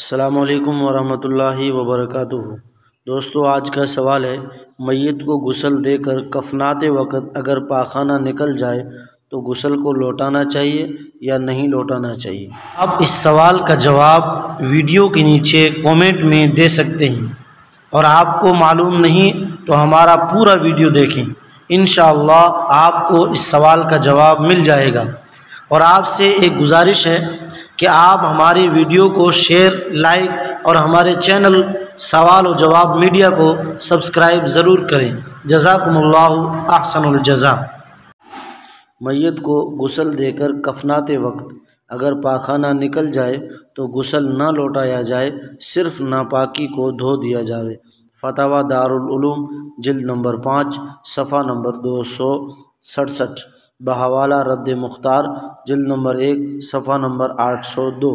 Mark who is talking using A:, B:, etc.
A: السلام علیکم ورحمۃ اللہ وبرکاتہ۔ دوستو، آج کا سوال ہے، میت کو غسل دے کر کفناتے وقت اگر پاخانہ نکل جائے تو غسل کو لوٹانا چاہیے یا نہیں لوٹانا چاہیے؟ آپ اس سوال کا جواب ویڈیو کے نیچے کومنٹ میں دے سکتے ہیں، اور آپ کو معلوم نہیں تو ہمارا پورا ویڈیو دیکھیں، انشاءاللہ آپ کو اس سوال کا جواب مل جائے گا۔ اور آپ سے ایک گزارش ہے کہ آپ ہماری ویڈیو کو شیئر، لائک اور ہمارے چینل سوال و جواب میڈیا کو سبسکرائب ضرور کریں۔ جزاکم اللہ احسن الجزا۔ میت کو غسل دے کر کفناتے وقت اگر پاخانہ نکل جائے تو غسل نہ لوٹایا جائے، صرف ناپاکی کو دھو دیا جائے۔ فتاوی دارالعلوم جلد نمبر 5 صفحہ نمبر 267 بحوالہ رد مختار جلد نمبر 1 صفحہ نمبر 802۔